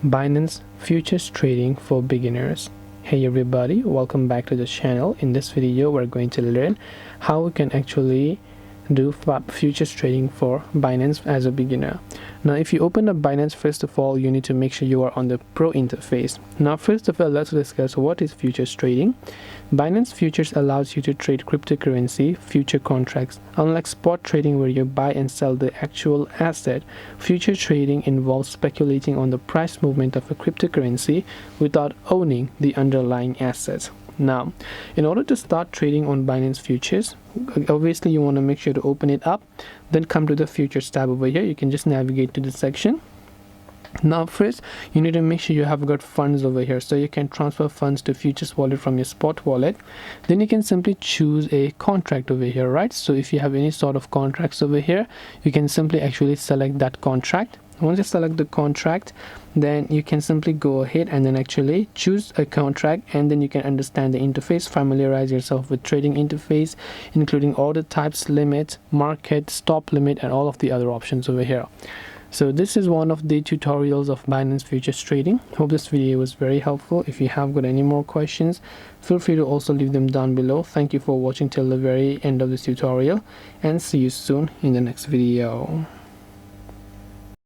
Binance futures trading for beginners. Hey everybody, welcome back to the channel. In this video we're going to learn how we can actually do futures trading for Binance as a beginner. Now if you open up Binance, first of all you need to make sure you are on the pro interface. Now first of all, let's discuss what is futures trading. Binance futures allows you to trade cryptocurrency future contracts. Unlike spot trading where you buy and sell the actual asset, future trading involves speculating on the price movement of a cryptocurrency without owning the underlying assets. Now, in order to start trading on Binance futures, obviously you want to make sure to open it up, then come to the futures tab over here. You can just navigate to the section. Now first you need to make sure you have got funds over here, so you can transfer funds to futures wallet from your spot wallet. Then you can simply choose a contract over here, right? So if you have any sort of contracts over here, you can simply actually select that contract. Once you select the contract, then you can simply go ahead and then actually choose a contract, and then you can understand the interface, familiarize yourself with trading interface, including order types, limit, market, stop limit, and all of the other options over here. So this is one of the tutorials of Binance futures trading. Hope this video was very helpful. If you have got any more questions, feel free to also leave them down below. Thank you for watching till the very end of this tutorial, and see you soon in the next video.